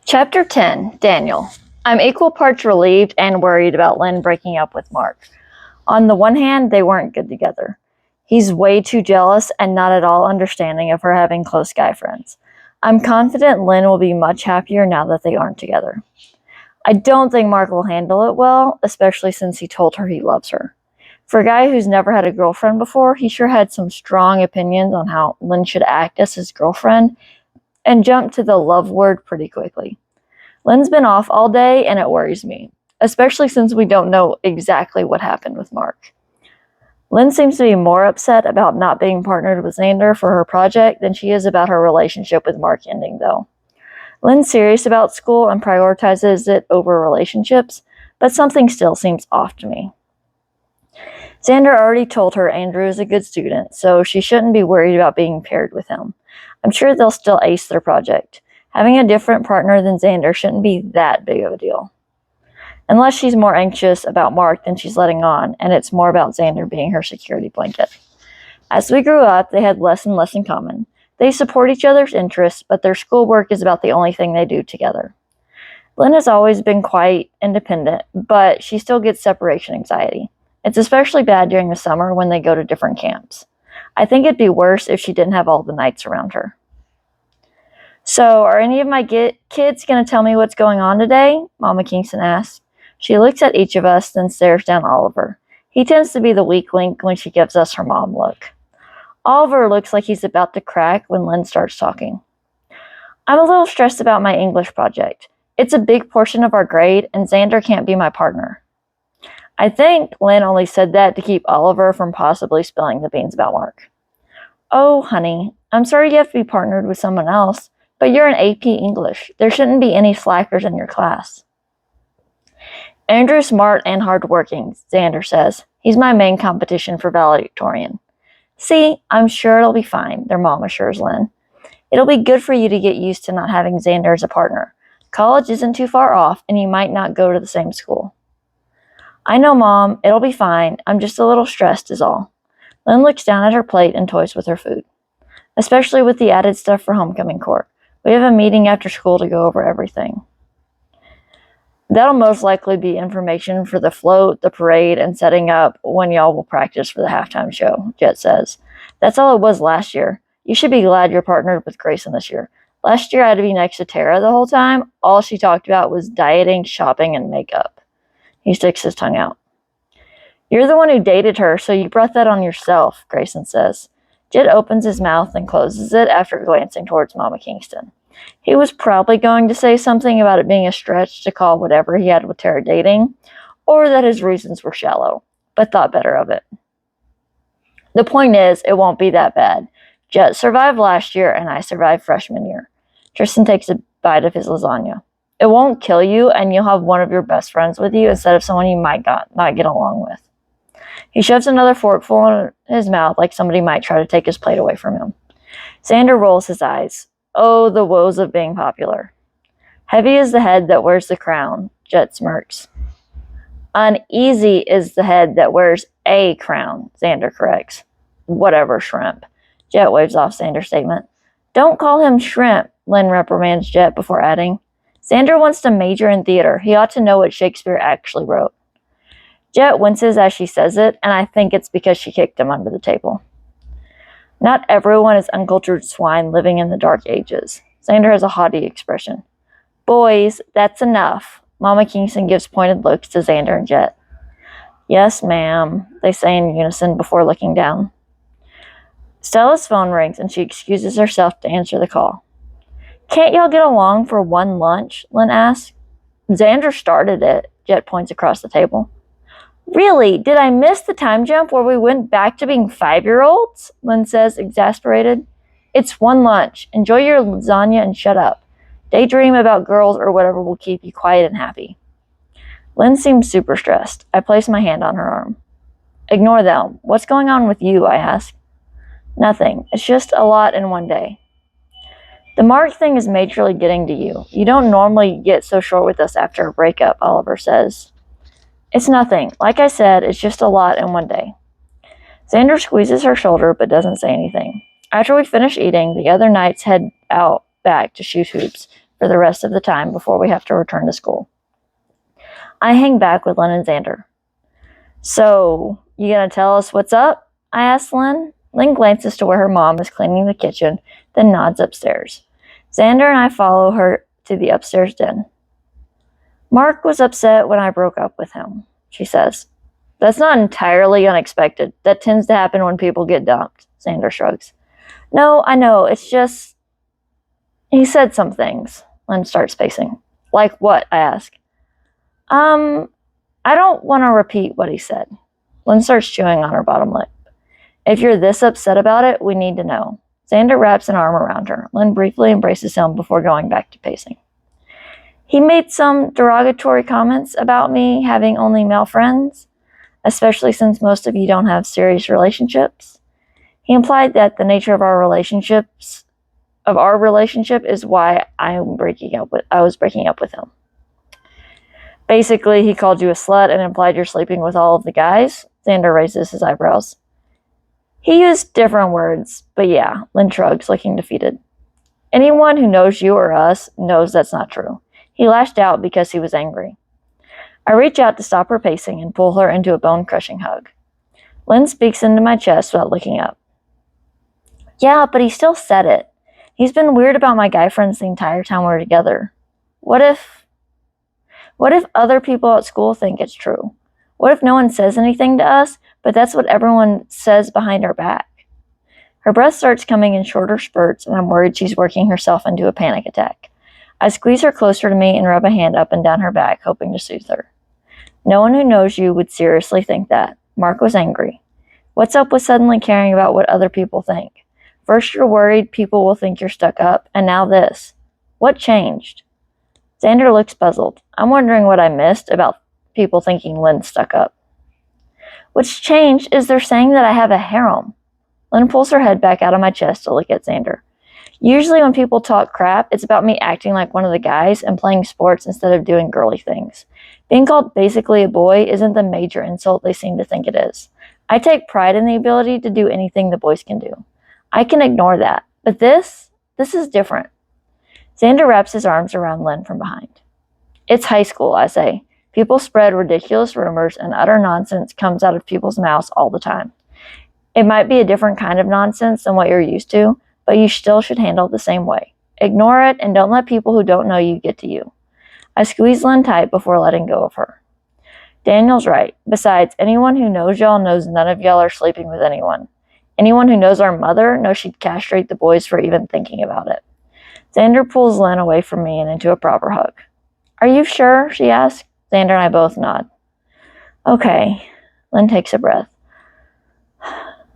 Chapter 10, Daniel. I'm equal parts relieved and worried about Lynn breaking up with Mark. On the one hand, they weren't good together. He's way too jealous and not at all understanding of her having close guy friends. I'm confident Lynn will be much happier now that they aren't together. I don't think Mark will handle it well, especially since he told her he loves her. For a guy who's never had a girlfriend before, he sure had some strong opinions on how Lynn should act as his girlfriend, and jumped to the love word pretty quickly. Lynn's been off all day, and it worries me, especially since we don't know exactly what happened with Mark. Lynn seems to be more upset about not being partnered with Xander for her project than she is about her relationship with Mark ending, though. Lynn's serious about school and prioritizes it over relationships, but something still seems off to me. Xander already told her Andrew is a good student, so she shouldn't be worried about being paired with him. I'm sure they'll still ace their project. Having a different partner than Xander shouldn't be that big of a deal. Unless she's more anxious about Mark than she's letting on, and it's more about Xander being her security blanket. As we grew up, they had less and less in common. They support each other's interests, but their schoolwork is about the only thing they do together. Lynn has always been quite independent, but she still gets separation anxiety. It's especially bad during the summer when they go to different camps. I think it'd be worse if she didn't have all the nights around her. So, are any of my kids going to tell me what's going on today? Mama Kingston asks. She looks at each of us, then stares down Oliver. He tends to be the weak link when she gives us her mom look. Oliver looks like he's about to crack when Lynn starts talking. I'm a little stressed about my English project. It's a big portion of our grade, and Xander can't be my partner. I think Lynn only said that to keep Oliver from possibly spilling the beans about Mark. Oh, honey, I'm sorry you have to be partnered with someone else, but you're in AP English. There shouldn't be any slackers in your class. Andrew's smart and hardworking, Xander says. He's my main competition for valedictorian. See, I'm sure it'll be fine, their mom assures Lynn. It'll be good for you to get used to not having Xander as a partner. College isn't too far off, and you might not go to the same school. I know, Mom. It'll be fine. I'm just a little stressed is all. Lynn looks down at her plate and toys with her food, especially with the added stuff for homecoming court. We have a meeting after school to go over everything. That'll most likely be information for the float, the parade, and setting up when y'all will practice for the halftime show, Jet says. That's all it was last year. You should be glad you're partnered with Grayson this year. Last year I had to be next to Tara the whole time. All she talked about was dieting, shopping, and makeup. He sticks his tongue out. You're the one who dated her, so you brought that on yourself, Grayson says. Jet opens his mouth and closes it after glancing towards Mama Kingston. He was probably going to say something about it being a stretch to call whatever he had with Tara dating, or that his reasons were shallow, but thought better of it. The point is, it won't be that bad. Jet survived last year, and I survived freshman year. Tristan takes a bite of his lasagna. It won't kill you, and you'll have one of your best friends with you instead of someone you might not get along with. He shoves another forkful in his mouth like somebody might try to take his plate away from him. Xander rolls his eyes. Oh, the woes of being popular. Heavy is the head that wears the crown, Jet smirks. Uneasy is the head that wears a crown, Xander corrects. Whatever, shrimp. Jet waves off Xander's statement. Don't call him shrimp, Lynn reprimands Jet before adding. Xander wants to major in theater. He ought to know what Shakespeare actually wrote. Jet winces as she says it, and I think it's because she kicked him under the table. Not everyone is uncultured swine living in the dark ages. Xander has a haughty expression. Boys, that's enough. Mama Kingston gives pointed looks to Xander and Jet. Yes, ma'am, they say in unison before looking down. Stella's phone rings and she excuses herself to answer the call. Can't y'all get along for one lunch? Lynn asks. Xander started it, Jet points across the table. Really? Did I miss the time jump where we went back to being 5-year-olds? Lynn says, exasperated. It's one lunch. Enjoy your lasagna and shut up. Daydream about girls or whatever will keep you quiet and happy. Lynn seems super stressed. I place my hand on her arm. Ignore them. What's going on with you? I ask. Nothing. It's just a lot in one day. The Mark thing is majorly getting to you. You don't normally get so short with us after a breakup, Oliver says. It's nothing. Like I said, it's just a lot in one day. Xander squeezes her shoulder but doesn't say anything. After we finish eating, the other knights head out back to shoot hoops, for the rest of the time before we have to return to school. I hang back with Lynn and Xander. So, you gonna tell us what's up? I asked Lynn. Lynn glances to where her mom is cleaning the kitchen, then nods upstairs. Xander and I follow her to the upstairs den. Mark was upset when I broke up with him, she says. That's not entirely unexpected. That tends to happen when people get dumped, Xander shrugs. No, I know, it's just... He said some things. Lynn starts pacing. Like what? I ask. I don't want to repeat what he said. Lynn starts chewing on her bottom lip. If you're this upset about it, we need to know. Xander wraps an arm around her. Lynn briefly embraces him before going back to pacing. He made some derogatory comments about me having only male friends, especially since most of you don't have serious relationships. He implied that the nature of our relationship is why I was breaking up with him. Basically, he called you a slut and implied you're sleeping with all of the guys. Xander raises his eyebrows. He used different words, but yeah, Lynn shrugs, looking defeated. Anyone who knows you or us knows that's not true. He lashed out because he was angry. I reach out to stop her pacing and pull her into a bone-crushing hug. Lynn speaks into my chest without looking up. Yeah, but he still said it. He's been weird about my guy friends the entire time we're together. What if other people at school think it's true? What if no one says anything to us, but that's what everyone says behind our back? Her breath starts coming in shorter spurts, and I'm worried she's working herself into a panic attack. I squeeze her closer to me and rub a hand up and down her back, hoping to soothe her. No one who knows you would seriously think that. Mark was angry. What's up with suddenly caring about what other people think? First you're worried people will think you're stuck up, and now this. What changed? Xander looks puzzled. I'm wondering what I missed about people thinking Lynn's stuck up. What's changed is they're saying that I have a harem. Lynn pulls her head back out of my chest to look at Xander. Usually when people talk crap, it's about me acting like one of the guys and playing sports instead of doing girly things. Being called basically a boy isn't the major insult they seem to think it is. I take pride in the ability to do anything the boys can do. I can ignore that. But this is different. Xander wraps his arms around Lynn from behind. It's high school, I say. People spread ridiculous rumors and utter nonsense comes out of people's mouths all the time. It might be a different kind of nonsense than what you're used to, but you still should handle it the same way. Ignore it and don't let people who don't know you get to you. I squeeze Lynn tight before letting go of her. Daniel's right. Besides, anyone who knows y'all knows none of y'all are sleeping with anyone. Anyone who knows our mother knows she'd castrate the boys for even thinking about it. Xander pulls Lynn away from me and into a proper hug. Are you sure? She asks. Xander and I both nod. Okay. Lynn takes a breath.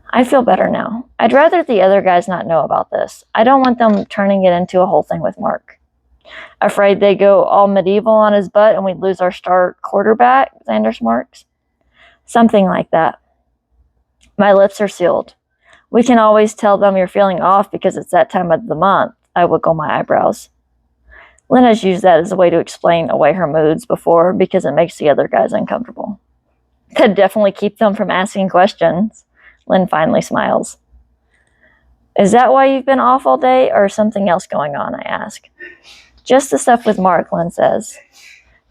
I feel better now. I'd rather the other guys not know about this. I don't want them turning it into a whole thing with Mark. Afraid they go all medieval on his butt and we'd lose our star quarterback? Xander smirks. Something like that. My lips are sealed. We can always tell them you're feeling off because it's that time of the month. I wiggle my eyebrows. Lynn has used that as a way to explain away her moods before because it makes the other guys uncomfortable. Could definitely keep them from asking questions. Lynn finally smiles. Is that why you've been off all day or something else going on? I ask. Just the stuff with Mark, Lynn says.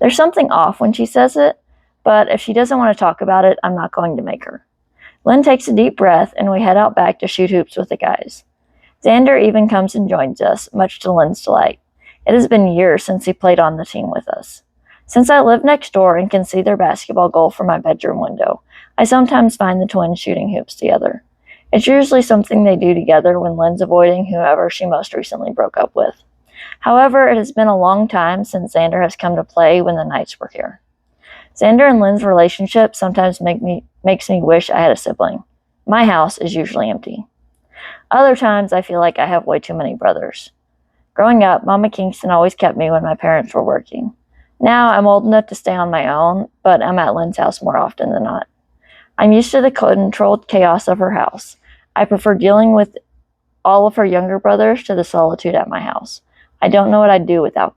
There's something off when she says it, but if she doesn't want to talk about it, I'm not going to make her. Lynn takes a deep breath and we head out back to shoot hoops with the guys. Xander even comes and joins us, much to Lynn's delight. It has been years since he played on the team with us. Since I live next door and can see their basketball goal from my bedroom window, I sometimes find the twins shooting hoops together. It's usually something they do together when Lynn's avoiding whoever she most recently broke up with. However, it has been a long time since Xander has come to play when the Knights were here. Xander and Lynn's relationship sometimes makes me wish I had a sibling. My house is usually empty. Other times I feel like I have way too many brothers. Growing up, Mama Kingston always kept me when my parents were working. Now I'm old enough to stay on my own, but I'm at Lynn's house more often than not. I'm used to the controlled chaos of her house. I prefer dealing with all of her younger brothers to the solitude at my house. I don't know what I'd do without